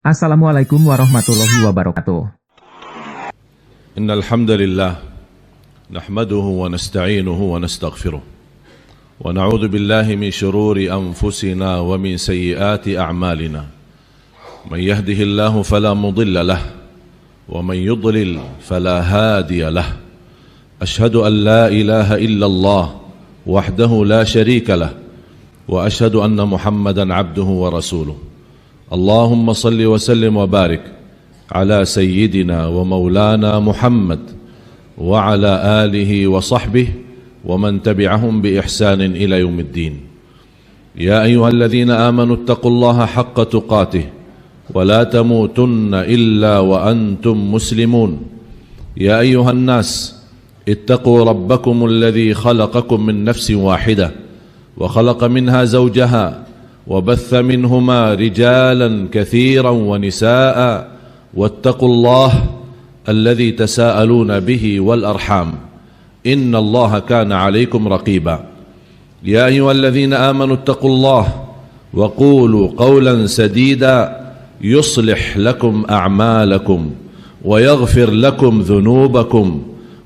Assalamualaikum warahmatullahi wabarakatuh. إن الحمد لله نحمده ونستعينه ونستغفره ونعوذ بالله من شرور أنفسنا ومن سيئات أعمالنا من يهده الله فلا مضل له ومن يضلل فلا هادي له أشهد أن لا إله إلا الله وحده لا شريك له وأشهد أن محمدا عبده ورسوله اللهم صل وسلم وبارك على سيدنا ومولانا محمد وعلى آله وصحبه ومن تبعهم بإحسان إلى يوم الدين يا أيها الذين آمنوا اتقوا الله حق تقاته ولا تموتن إلا وأنتم مسلمون يا أيها الناس اتقوا ربكم الذي خلقكم من نفس واحدة وخلق منها زوجها وبث منهما رجالا كثيرا ونساء واتقوا الله الذي تساءلون به والأرحام إن الله كان عليكم رقيبا يا أيها الذين آمنوا اتقوا الله وقولوا قولا سديدا يصلح لكم أعمالكم ويغفر لكم ذنوبكم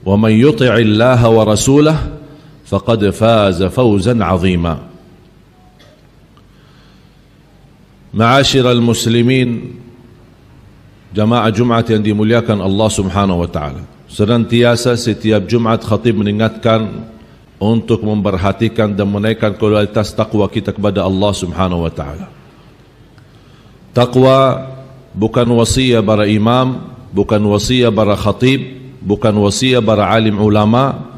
ومن يطع الله ورسوله فقد فاز فوزا عظيما معاشر المسلمين jamaah Jumat yang dimuliakan Allah Subhanahu wa taala. Senantiasa setiap Jumat khatib mengingatkan untuk memperhatikan dan menaikkan kualitas takwa kita kepada Allah Subhanahu wa taala. Takwa bukan wasiat para imam, bukan wasiat para khatib, bukan wasiat para alim ulama,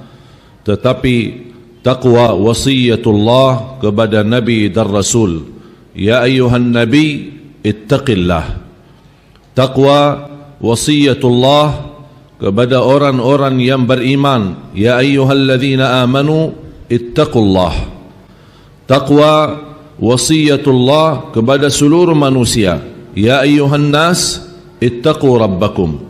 tetapi takwa wasiatullah kepada Nabi dan Rasul. Ya ayyuhan nabi ittaqillah. Taqwa wasiyatullah kepada orang-orang yang beriman. Ya ayyuhalladzina amanu ittaqullah. Taqwa wasiyatullah kepada seluruh manusia. Ya ayyuhan nas ittaqu rabbakum.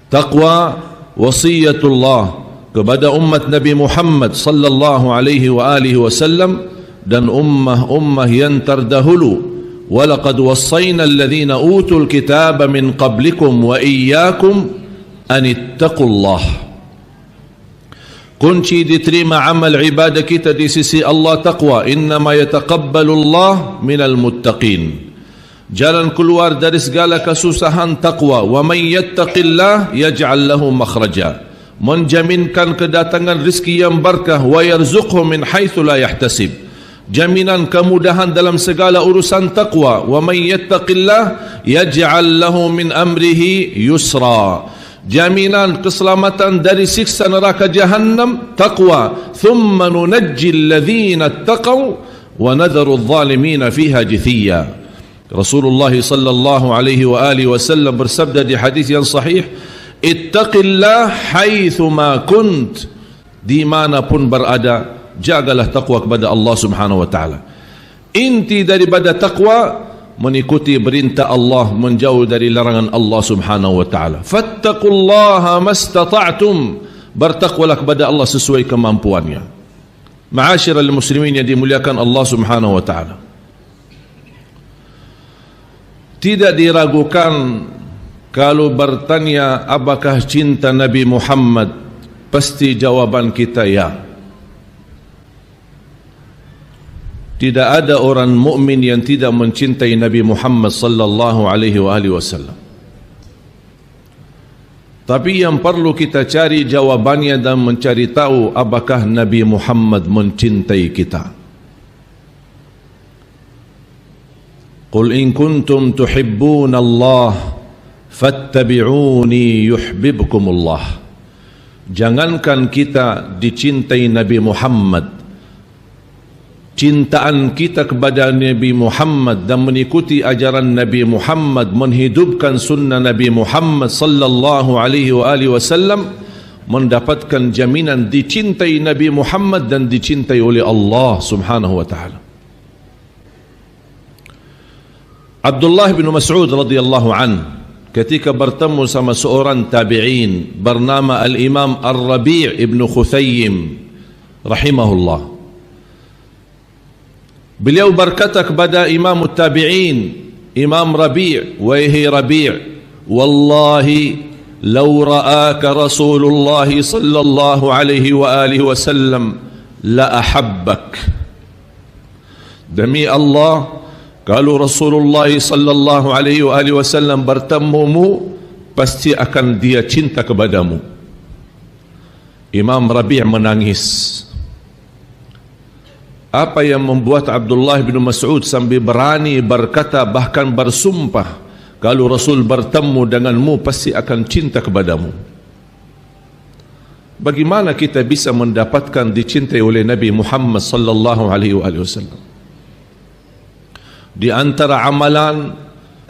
Taqwa wasiyatullah kepada umat Nabi Muhammad sallallahu alaihi wa alihi wasallam dan ummah-ummah yang terdahulu. وَلَقَدْ وَصَّيْنَا الَّذِينَ أُوتُوا الْكِتَابَ مِنْ قَبْلِكُمْ وَإِيَّاكُمْ أَنِ اتَّقُوا اللَّهِ. Kunci diterima amal ibadah kita di sisi Allah taqwa. Innama yataqabbalu Allah minal muttaqin. Jalan keluar dari segala kesusahan taqwa. Wa man yattaqillah yaj'al lahu makhraja. Menjaminkan kedatangan rezeki yang berkah wa yarzuqhu min haitsu la yahtasib. Jaminan kemudahan dalam segala urusan taqwa. Wa may yattaqillah yaj'al lahu min amrihi yusra. Jaminan keselamatan dari siksa neraka jahannam taqwa. Thumma nunajji alladhina ittaqaw wa nadharu adh-dhalimina fiha jithiya. Rasulullah sallallahu alaihi wa alihi wasallam bersabda di hadis yang sahih, ittaqillah haitsu ma kunt. Di manapun berada, jagalah taqwa kepada Allah Subhanahu wa taala. Inti daripada taqwa mengikuti perintah Allah, menjauh dari larangan Allah Subhanahu wa taala. Fattaqullaha mastata'tum. Bertakwalah kepada Allah sesuai kemampuannya. Ma'asyiral muslimin yang dimuliakan Allah Subhanahu wa taala. Tidak diragukan kalau bertanya apakah cinta Nabi Muhammad, pasti jawaban kita ya. Tidak ada orang mukmin yang tidak mencintai Nabi Muhammad sallallahu alaihi wasallam. Tapi yang perlu kita cari jawabannya dan mencari tahu apakah Nabi Muhammad mencintai kita. Qul in kuntum tuhibbuna Allah fattabi'uni yuhibbukumullah. Jangankan kita dicintai Nabi Muhammad, cintaan kita kepada Nabi Muhammad dan mengikuti ajaran Nabi Muhammad, menghidupkan sunnah Nabi Muhammad sallallahu alaihi wasallam, mendapatkan jaminan dicintai Nabi Muhammad dan dicintai oleh Allah Subhanahu wa taala. Abdullah bin Mas'ud radhiyallahu an ketika bertemu sama seorang tabi'in bernama Al-Imam Ar-Rabi' ibn Khuthayyim rahimahullah. Beliau berkata kepada Imam Tabi'in, Imam Rabi', wahai Rabi', wallahi law ra'aka Rasulullah sallallahu alaihi wa alihi wasallam la ahabbak. Demi Allah, kalau Rasulullah sallallahu alaihi wa alihi wasallam bertemumu, pasti akan dia cinta kepadamu. Imam Rabi' menangis. Apa yang membuat Abdullah bin Mas'ud sambil berani berkata, bahkan bersumpah, kalau Rasul bertemu denganmu pasti akan cinta kepadamu? Bagaimana kita bisa mendapatkan dicintai oleh Nabi Muhammad sallallahu alaihi wasallam? Di antara amalan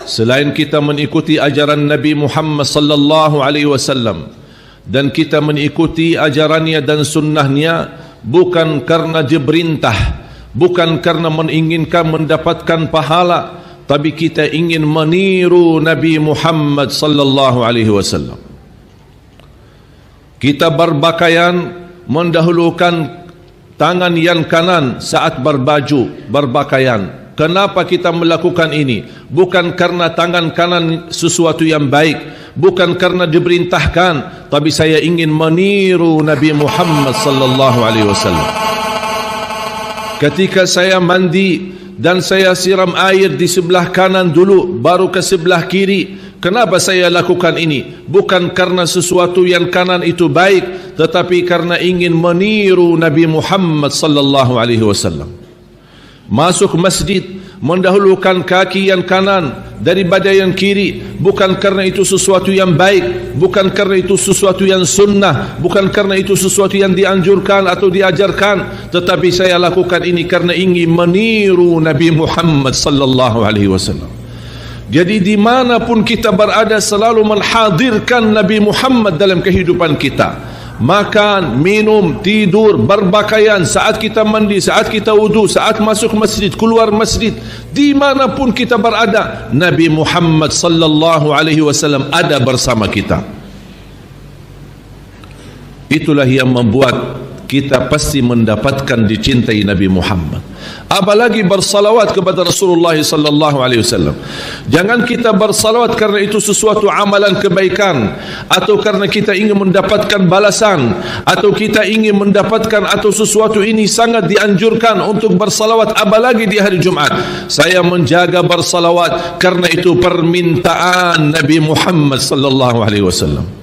selain kita mengikuti ajaran Nabi Muhammad sallallahu alaihi wasallam dan kita mengikuti ajarannya dan sunnahnya bukan karena diperintah, bukan karena menginginkan mendapatkan pahala, tapi kita ingin meniru Nabi Muhammad sallallahu alaihi wasallam. Kita berpakaian mendahulukan tangan yang kanan saat berpakaian. Kenapa kita melakukan ini? Bukan karena tangan kanan sesuatu yang baik, bukan karena diperintahkan, tapi saya ingin meniru Nabi Muhammad sallallahu alaihi wasallam. Ketika saya mandi dan saya siram air di sebelah kanan dulu, baru ke sebelah kiri. Kenapa saya lakukan ini? Bukan karena sesuatu yang kanan itu baik, tetapi karena ingin meniru Nabi Muhammad sallallahu alaihi wasallam. Masuk masjid mendahulukan kaki yang kanan daripada yang kiri, bukan karena itu sesuatu yang baik, bukan karena itu sesuatu yang sunnah, bukan karena itu sesuatu yang dianjurkan atau diajarkan, tetapi saya lakukan ini karena ingin meniru Nabi Muhammad sallallahu alaihi wasallam. Jadi dimanapun kita berada, selalu menghadirkan Nabi Muhammad dalam kehidupan kita. Makan, minum, tidur, berpakaian, saat kita mandi, saat kita wudu, saat masuk masjid, keluar masjid, dimanapun kita berada, Nabi Muhammad sallallahu alaihi wasallam ada bersama kita. Itulah yang membuat kita pasti mendapatkan dicintai Nabi Muhammad. Apalagi bersalawat kepada Rasulullah sallallahu alaihi wasallam. Jangan kita bersalawat karena itu sesuatu amalan kebaikan, atau karena kita ingin mendapatkan balasan, atau kita ingin mendapatkan, atau sesuatu ini sangat dianjurkan untuk bersalawat, apalagi di hari Jumat. Saya menjaga bersalawat karena itu permintaan Nabi Muhammad sallallahu alaihi wasallam.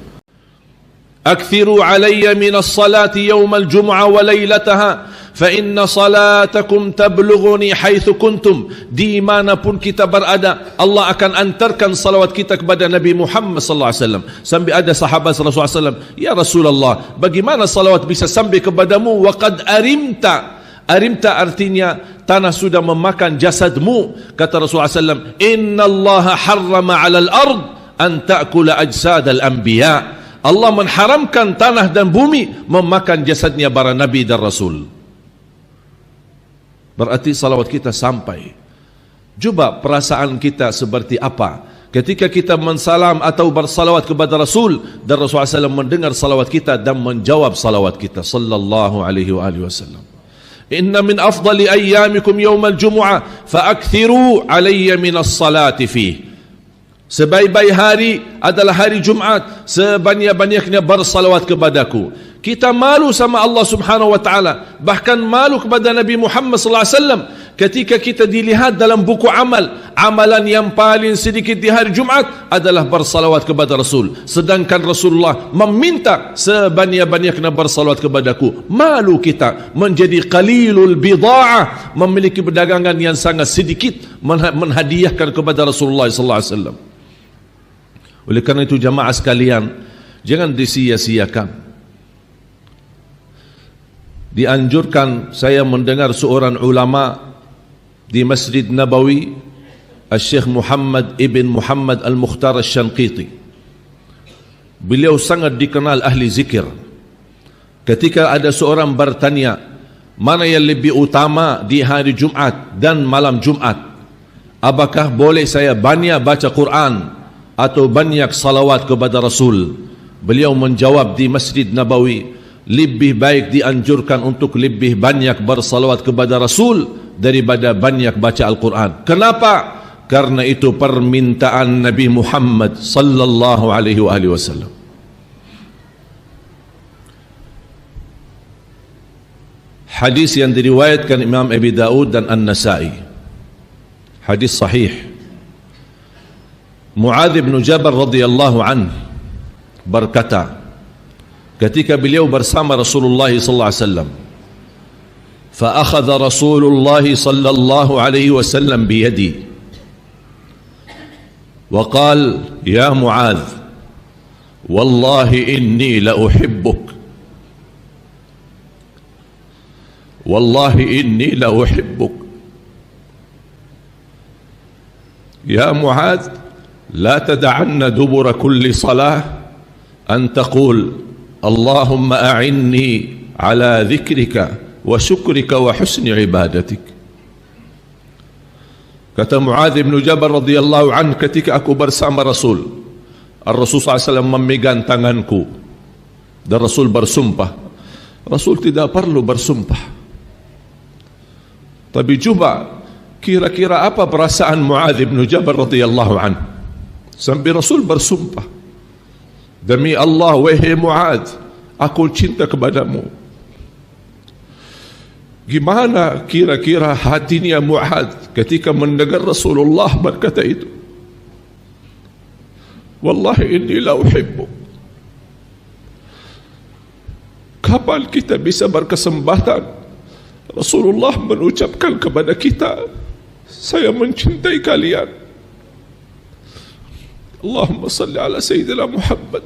أكثروا علي من الصلاة يوم الجمعة وليلتها فإن صلاتكم تبلغني حيث كنتم. Di manapun kita berada, Allah akan antarkan salawat kita kepada Nabi Muhammad sallallahu alaihi wasallam. Sampai ada sahabat Rasulullah sallallahu alaihi wasallam, ya Rasulullah, bagaimana salawat bisa sampai kepadamu? Waqad arimta. Arimta artinya tanah sudah memakan jasadmu. Kata Rasulullah sallallahu alaihi wasallam, inna Allah harrama 'alal ard an ta'kula ajsad al-anbiya. Allah mengharamkan tanah dan bumi memakan jasadnya para nabi dan rasul. Berarti salawat kita sampai. Coba perasaan kita seperti apa ketika kita mensalam atau bersalawat kepada Rasul, dan Rasulullah SAW mendengar salawat kita dan menjawab salawat kita sallallahu alaihi wasallam. Inna min afdali ayyamikum yawmal jumu'ah fa'akthiru alayya minas salati fihi. Sebaik-baik hari adalah hari Jumat, sebanyak-banyaknya bersalawat kepadaku. Kita malu sama Allah subhanahu wa ta'ala, bahkan malu kepada Nabi Muhammad sallallahu alaihi wasallam ketika kita dilihat dalam buku amal. Amalan yang paling sedikit di hari Jumat adalah bersalawat kepada Rasul, sedangkan Rasulullah meminta sebanyak-banyaknya bersalawat kepadaku. Malu kita menjadi qalilul bida'ah, memiliki perdagangan yang sangat sedikit menghadiahkan kepada Rasulullah sallallahu alaihi wasallam. Oleh karena itu jamaah sekalian, jangan disia-siakan. Dianjurkan, saya mendengar seorang ulama di Masjid Nabawi, Syekh Muhammad ibn Muhammad Al-Mukhtar Al-Shanqiti. Beliau sangat dikenal ahli zikir. Ketika ada seorang bertanya, mana yang lebih utama di hari Jumat dan malam Jumat? Apakah boleh saya banyak baca Quran atau banyak salawat kepada Rasul? Beliau menjawab di Masjid Nabawi, lebih baik dianjurkan untuk lebih banyak bersalawat kepada Rasul daripada banyak baca Al-Quran. Kenapa? karena itu permintaan Nabi Muhammad sallallahu alaihi wasallam. Hadis yang diriwayatkan Imam Abi Daud dan An-Nasa'i, hadis sahih. Muadz bin Jabal radhiyallahu anhu berkata, ketika beliau bersama Rasulullah sallallahu alaihi wasallam, fa akhadha Rasulullah sallallahu alaihi wasallam bi yadi wa qala, ya Muadz, wallahi inni la uhibbuk, wallahi inni la uhibbuk, ya Muadz, la tad'anna dubura kulli salah an taqul Allahumma a'inni ala dhikrika wa syukrika wa husni ibadatik. Kata Muadz bin Jabal radhiyallahu anhu, ketika aku bersama Rasul SAW memegang tanganku dan Rasul bersumpah. Rasul tidak perlu bersumpah, tapi coba kira-kira apa perasaan Muadz bin Jabal radhiyallahu anhu sampai Rasul bersumpah, demi Allah wahai Muadz, aku cinta kepadamu. Gimana kira-kira hatinya Muadz ketika mendengar Rasulullah berkata itu? Wallahi inni la uhibbuk. Kapan kita bisa berkesempatan Rasulullah mengucapkan kepada kita, saya mencintai kalian? Allahumma salli ala Sayyidina Muhammad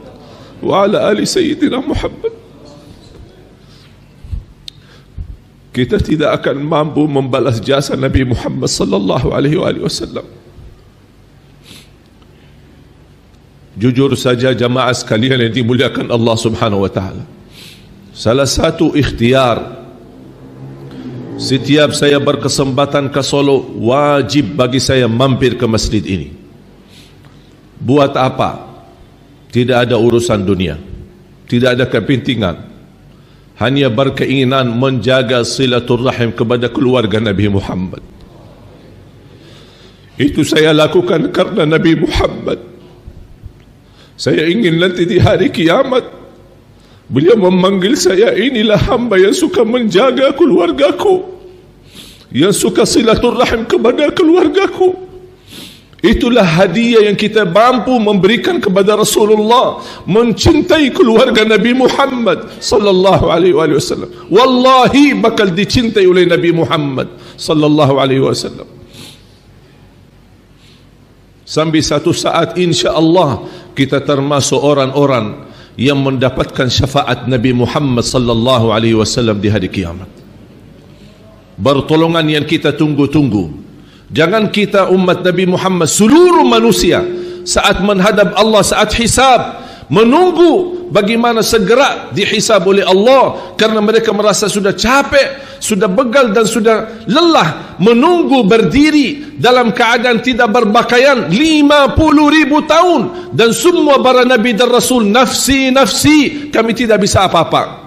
wa ala ali Sayyidina Muhammad. Kita tidak akan mampu membalas jasa Nabi Muhammad sallallahu alaihi wasallam. Jujur saja jamaah sekalian yang dimuliakan Allah Subhanahu wa taala, salah satu ikhtiar setiap saya berkesempatan ke Solo, wajib bagi saya mampir ke masjid ini. Buat apa? Tidak ada urusan dunia, tidak ada kepentingan, hanya berkeinginan menjaga silaturrahim kepada keluarga Nabi Muhammad. Itu saya lakukan karena Nabi Muhammad. Saya ingin nanti di hari kiamat beliau memanggil saya, inilah hamba yang suka menjaga keluargaku, yang suka silaturrahim kepada keluargaku. Itulah hadiah yang kita mampu memberikan kepada Rasulullah, mencintai keluarga Nabi Muhammad sallallahu alaihi wasallam. Wallahi bakal dicintai oleh Nabi Muhammad sallallahu alaihi wasallam. Sampai satu saat insya-Allah kita termasuk orang-orang yang mendapatkan syafaat Nabi Muhammad sallallahu alaihi wasallam di hari kiamat. Pertolongan yang kita tunggu-tunggu. Jangan kita umat Nabi Muhammad, seluruh manusia saat menghadap Allah, saat hisab, menunggu bagaimana segera dihisab oleh Allah, karena mereka merasa sudah capek, sudah begal dan sudah lelah menunggu berdiri dalam keadaan tidak berpakaian 50.000 tahun, dan semua para nabi dan rasul, nafsi nafsi, kami tidak bisa apa-apa.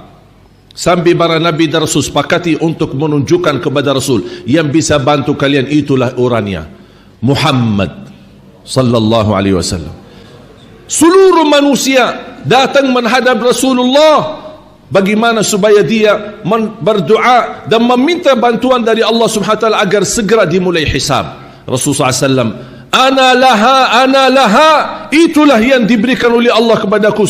Sampai para nabi dan rasul sepakati untuk menunjukkan kepada Rasul, yang bisa bantu kalian itulah orangnya, Muhammad sallallahu alaihi wasallam. Seluruh manusia datang menghadap Rasulullah, bagaimana supaya dia berdoa dan meminta bantuan dari Allah Subhanahu wa taala agar segera dimulai hisab. Rasulullah SAW, ana laha, itulah yang diberikan oleh Allah kepadaku,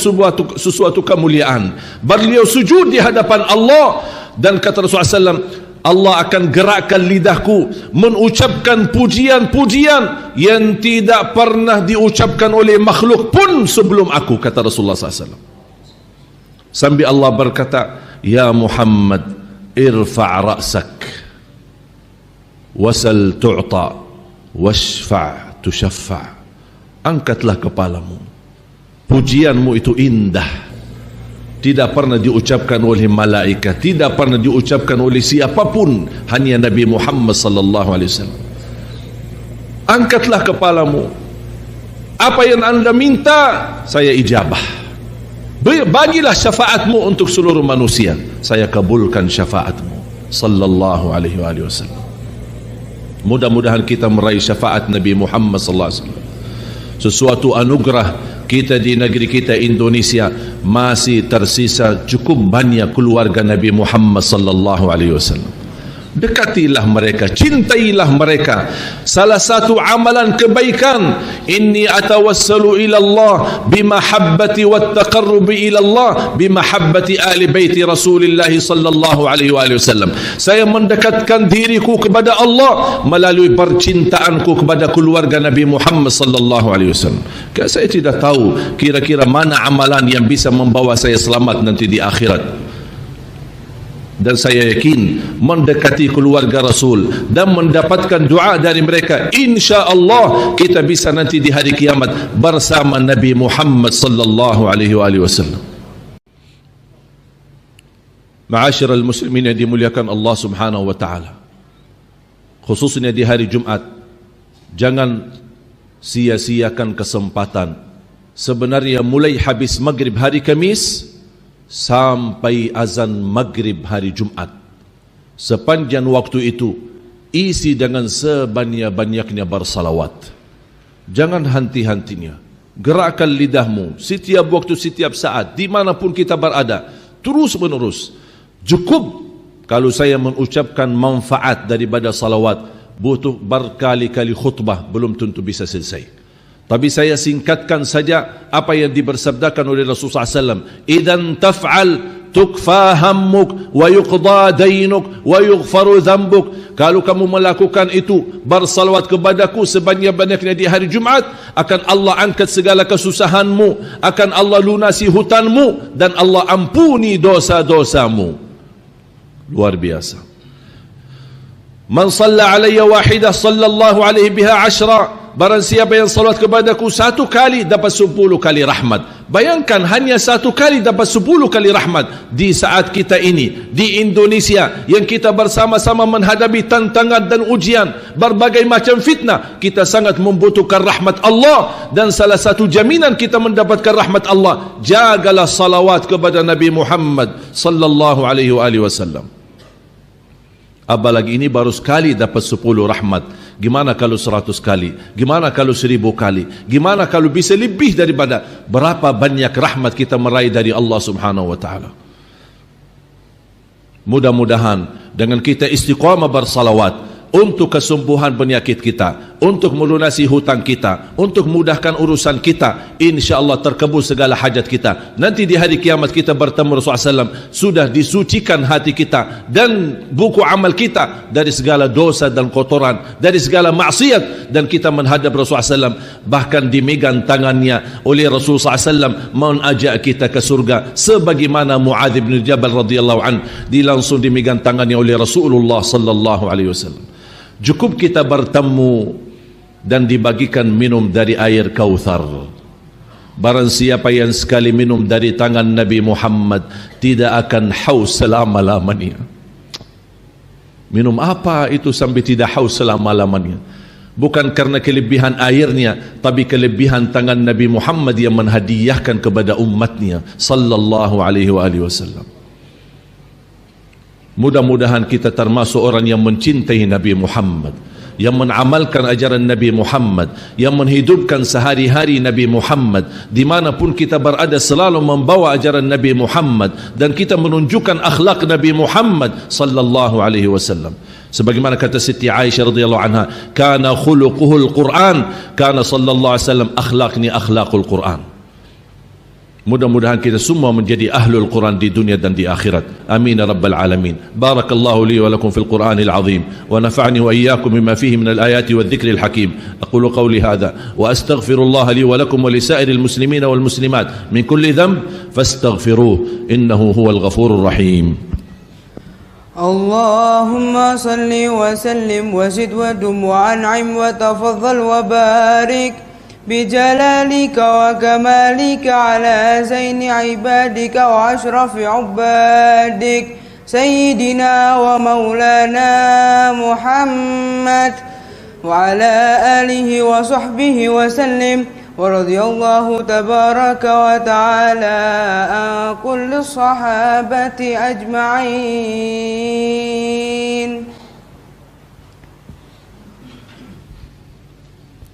sesuatu kemuliaan. Beliau sujud di hadapan Allah, dan kata Rasulullah SAW, Allah akan gerakkan lidahku mengucapkan pujian-pujian yang tidak pernah diucapkan oleh makhluk pun sebelum aku, kata Rasulullah SAW. Sambil Allah berkata, ya Muhammad, irfa' ra'sak wasal tu'ta washfa' tushaffa'. Angkatlah kepalamu, pujianmu itu indah, tidak pernah diucapkan oleh malaikat, tidak pernah diucapkan oleh siapapun, hanya Nabi Muhammad sallallahu alaihi wasallam. Angkatlah kepalamu, apa yang anda minta saya ijabah. Bagilah syafaatmu untuk seluruh manusia, saya kabulkan syafaatmu sallallahu alaihi wasallam. Mudah-mudahan kita meraih syafaat Nabi Muhammad sallallahu alaihi wasallam. Sesuatu anugerah kita di negeri kita Indonesia, masih tersisa cukup banyak keluarga Nabi Muhammad sallallahu alaihi wasallam. Dekatilah mereka, cintailah mereka. Salah satu amalan kebaikan, inni atawassalu ila Allah bimahabbati wattaqarrubi ila Allah bimahabbati ahli baiti Rasulullah sallallahu alaihi wasallam. Saya mendekatkan diriku kepada Allah melalui percintaanku kepada keluarga Nabi Muhammad sallallahu alaihi wasallam. Saya tidak tahu kira-kira mana amalan yang bisa membawa saya selamat nanti di akhirat. Dan saya yakin mendekati keluarga Rasul dan mendapatkan doa dari mereka, insya Allah kita bisa nanti di hari kiamat bersama Nabi Muhammad sallallahu alaihi wasallam. Ma'asyiral muslimin yang dimuliakan Allah subhanahu wa ta'ala, khususnya di hari Jumat, jangan sia-siakan kesempatan. Sebenarnya mulai habis maghrib hari Kamis sampai azan maghrib hari Jumat, sepanjang waktu itu isi dengan sebanyak-banyaknya bersalawat. Jangan henti-hentinya, gerakkan lidahmu setiap waktu, setiap saat, dimanapun kita berada, terus menerus. Cukup kalau saya mengucapkan manfaat daripada salawat, butuh berkali-kali khutbah belum tentu bisa selesai. Tapi saya singkatkan saja apa yang dibersabdakan oleh Rasulullah SAW. Idan taf'al tukfa hammuk wa yuqda dainuk wa yughfaru dhanbuk. Kalau kamu melakukan itu, bersalawat kepadaku sebanyak-banyaknya di hari Jumat, akan Allah angkat segala kesusahanmu, akan Allah lunasi hutanmu, dan Allah ampuni dosa-dosamu. Luar biasa. Man salla alayya wahidah sallallahu alaihi biha 10. Barang siapa yang salat kepadaku satu kali dapat 10 kali rahmat. Bayangkan hanya satu kali dapat 10 kali rahmat. Di saat kita ini di Indonesia yang kita bersama-sama menghadapi tantangan dan ujian, berbagai macam fitnah, kita sangat membutuhkan rahmat Allah. Dan salah satu jaminan kita mendapatkan rahmat Allah, jagalah salawat kepada Nabi Muhammad sallallahu alaihi wasallam. Apalagi ini baru sekali dapat 10 rahmat. Gimana kalau 100 kali? Gimana kalau 1000 kali? Gimana kalau bisa lebih daripada? Berapa banyak rahmat kita meraih dari Allah subhanahu wa ta'ala. Mudah-mudahan dengan kita istiqamah bersalawat untuk kesembuhan penyakit kita, untuk melunasi hutang kita, untuk mudahkan urusan kita, insya-Allah terkabul segala hajat kita. Nanti di hari kiamat kita bertemu Rasulullah SAW, sudah disucikan hati kita dan buku amal kita dari segala dosa dan kotoran, dari segala maksiat, dan kita menghadap Rasulullah SAW, bahkan dimegang tangannya oleh Rasulullah SAW mengajak kita ke surga, sebagaimana Muadz bin Jabal radhiyallahu an langsung dimegang tangannya oleh Rasulullah sallallahu alaihi wasallam. Cukup kita bertemu dan dibagikan minum dari air Kautsar. Barang siapa yang sekali minum dari tangan Nabi Muhammad tidak akan haus selama-lamanya. Minum apa itu sampai tidak haus selama-lamanya? Bukan karena kelebihan airnya, tapi kelebihan tangan Nabi Muhammad yang menhadiahkan kepada umatnya sallallahu alaihi wasallam. Mudah-mudahan kita termasuk orang yang mencintai Nabi Muhammad, yang mengamalkan ajaran Nabi Muhammad, yang menghidupkan sehari-hari Nabi Muhammad, dimanapun kita berada selalu membawa ajaran Nabi Muhammad, dan kita menunjukkan akhlak Nabi Muhammad sallallahu alaihi wasallam. Sebagaimana kata Siti Aisyah radhiyallahu anha, kana khuluquhul Quran, kana sallallahu alaihi wasallam akhlaqni akhlaqul Quran. Mudah-mudahan kita semua menjadi ahlul Quran di dunia dan di akhirat. Amin ya rabbal alamin. Barakallahu li wa lakum fil Qur'anil azim wa nafa'ani wa iyyakum bima fihi min al-ayati wadh-dhikril hakim. Aqulu qawli hadha wa astaghfirullah li wa lakum wa li sa'iril muslimina wal muslimat min kulli dhanb fastaghfiruhu innahu huwal ghafurur rahim. Allahumma salli wa sallim wa zid wa dum wa an'im wa tafaddal wa barik بجلالك وكمالك على زين عبادك وأشرف عبادك سيدنا ومولانا محمد وعلى آله وصحبه وسلم ورضي الله تبارك وتعالى عن كل الصحابة أجمعين.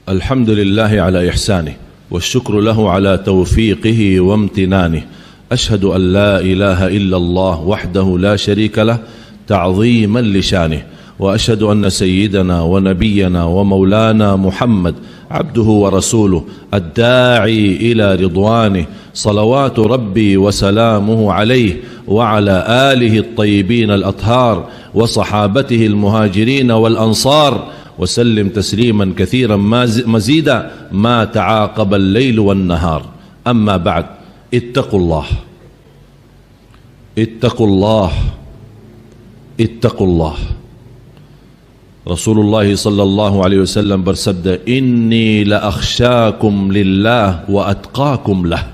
الحمد لله على إحسانه والشكر له على توفيقه وامتنانه أشهد أن لا إله إلا الله وحده لا شريك له تعظيما لشانه وأشهد أن سيدنا ونبينا ومولانا محمد عبده ورسوله الداعي إلى رضوانه صلوات ربي وسلامه عليه وعلى آله الطيبين الأطهار وصحابته المهاجرين والأنصار وسلم تسليما كثيرا مزيدا ما تعاقب الليل والنهار أما بعد اتقوا الله اتقوا الله اتقوا الله Rasulullah sallallahu alaihi wasallam bersabda, inni la akhsyakum lillah wa atqakum lah.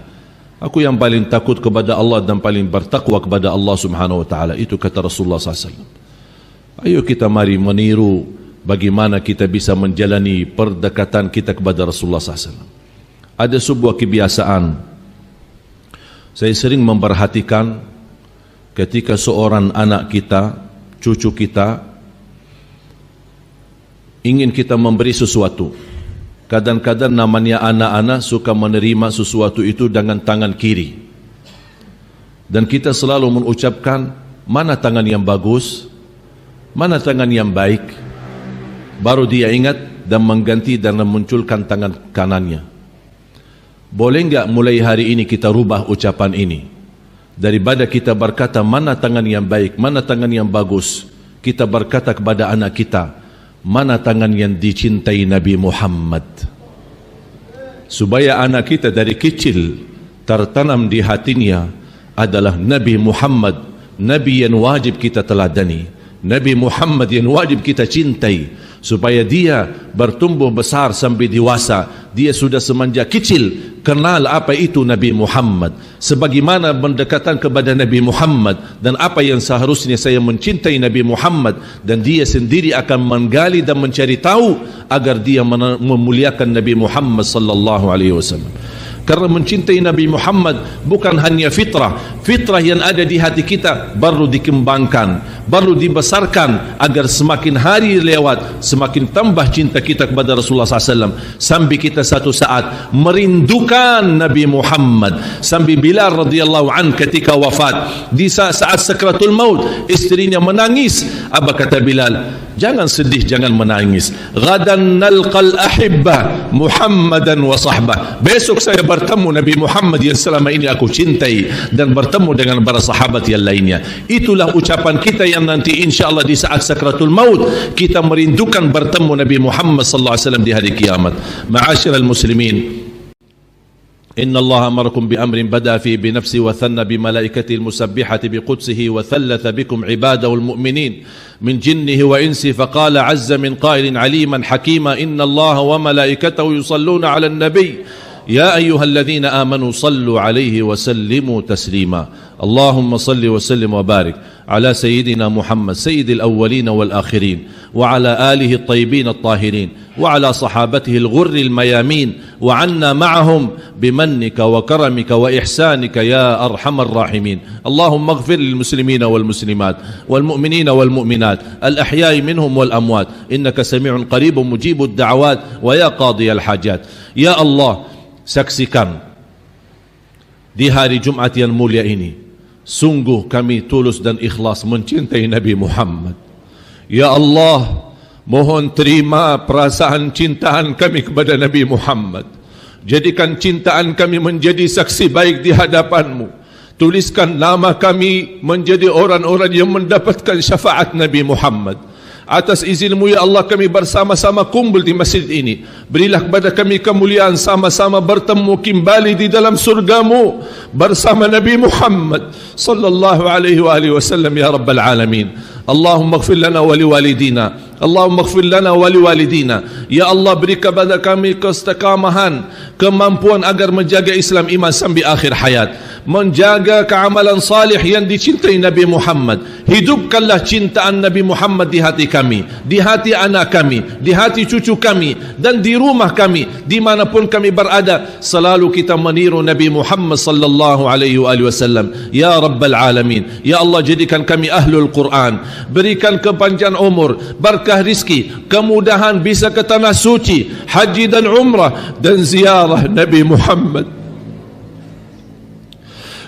Aku yang paling takut kepada Allah dan paling bertakwa kepada Allah Subhanahu wa taala. Itu kata Rasulullah sallallahu alaihi wasallam. Ayo kita mari meniru bagaimana kita bisa menjalani perdekatan kita kepada Rasulullah sallallahu alaihi wasallam. Ada sebuah kebiasaan. Saya sering memperhatikan ketika seorang anak kita, cucu kita ingin kita memberi sesuatu. Kadang-kadang namanya anak-anak suka menerima sesuatu itu dengan tangan kiri. Dan kita selalu mengucapkan, mana tangan yang bagus, mana tangan yang baik. Baru dia ingat dan mengganti dan memunculkan tangan kanannya. Boleh enggak mulai hari ini kita rubah ucapan ini? Daripada kita berkata mana tangan yang baik, mana tangan yang bagus, kita berkata kepada anak kita, mana tangan yang dicintai Nabi Muhammad, supaya anak kita dari kecil tertanam di hatinya adalah Nabi Muhammad, Nabi yang wajib kita teladani, Nabi Muhammad yang wajib kita cintai, supaya dia bertumbuh besar sampai dewasa, dia sudah semenjak kecil kenal apa itu Nabi Muhammad, sebagaimana mendekatan kepada Nabi Muhammad dan apa yang seharusnya saya mencintai Nabi Muhammad, dan dia sendiri akan menggali dan mencari tahu agar dia memuliakan Nabi Muhammad sallallahu alaihi wasallam. Karena mencintai Nabi Muhammad bukan hanya fitrah yang ada di hati kita, baru dikembangkan, baru dibesarkan agar semakin hari lewat semakin tambah cinta kita kepada Rasulullah SAW, sampai kita satu saat merindukan Nabi Muhammad. Sampai Bilal radhiyallahu an ketika wafat, di saat sakratul maut, istrinya menangis. Apa kata Bilal? Jangan sedih, jangan menangis. Ghadan nalqal ahibba Muhammadan wa sahbah. Besok saya bertemu Nabi Muhammad yang selama ini aku cintai, dan bertemu dengan para sahabat yang lainnya. Itulah ucapan kita yang nanti insyaAllah di saat sakratul maut kita merindukan bertemu Nabi Muhammad sallallahu alaihi wasallam di hari kiamat. Ma'asyiral muslimin, إن الله أمركم بأمر بدأ فيه بنفسه وثنى بملائكته المسبحة بقدسه وثلث بكم عباده المؤمنين من جنه وإنسه فقال عز من قائل عليما حكيما إن الله وملائكته يصلون على النبي يا أيها الذين آمنوا صلوا عليه وسلموا تسليما اللهم صل وسلم وبارك على سيدنا محمد سيد الأولين والآخرين وعلى آله الطيبين الطاهرين وعلى صحابته الغر الميامين وعنا معهم بمنك وكرمك وإحسانك يا أرحم الراحمين اللهم اغفر للمسلمين والمسلمات والمؤمنين والمؤمنات الأحياء منهم والأموات إنك سميع قريب مجيب الدعوات ويا قاضي الحاجات يا الله. Saksikan di hari Jumat yang mulia ini, sungguh kami tulus dan ikhlas mencintai Nabi Muhammad. Ya Allah, mohon terima perasaan cintaan kami kepada Nabi Muhammad. Jadikan cintaan kami menjadi saksi baik di hadapan-Mu. Tuliskan nama kami menjadi orang-orang yang mendapatkan syafaat Nabi Muhammad. Atas izin-Mu ya Allah, kami bersama-sama kumpul di masjid ini. Berilah kepada kami kemuliaan sama-sama bertemu kembali di dalam surga-Mu bersama Nabi Muhammad sallallahu alaihi wasallam ya rabbal alamin. Allahumma ighfir lana wa liwalidina. Allahumma ighfir lana wa liwalidina. Ya Allah, beri kepada kami keistiqamahan, kemampuan agar menjaga Islam iman sampai akhir hayat. menjaga keamalan salih yang dicintai Nabi Muhammad. Hidupkanlah cintaan Nabi Muhammad di hati kami, di hati anak kami, di hati cucu kami, dan di rumah kami, dimanapun kami berada. Selalu kita meniru Nabi Muhammad sallallahu alaihi wasallam. Ya Rabbal Alamin, Ya Allah, jadikan kami ahlul Quran, berikan kepanjangan umur, berkah rizki, kemudahan bisa ke tanah suci, haji dan umrah, dan ziarah Nabi Muhammad,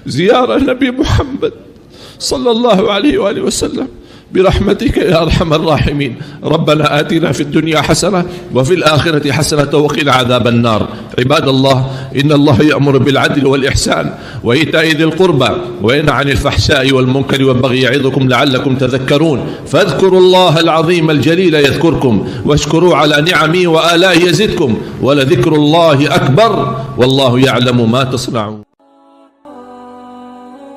ziarah Nabi Muhammad sallallahu alaihi wasallam. برحمتك يا أرحم الراحمين. ربنا آتنا في الدنيا حسنة وفي الآخرة حسنة وقنا عذاب النار. عباد الله، إن الله يأمر بالعدل والإحسان وإيتاء ذي القربى وينهى عن الفحشاء والمنكر والبغي يعظكم لعلكم تذكرون. فاذكروا الله العظيم الجليل يذكركم واشكروا على نعمه وآلائه يزدكم ولذكر الله أكبر والله يعلم ما تصنعون.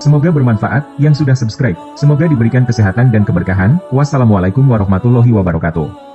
Semoga bermanfaat yang sudah subscribe. Semoga diberikan kesehatan dan keberkahan. Wassalamualaikum warahmatullahi wabarakatuh.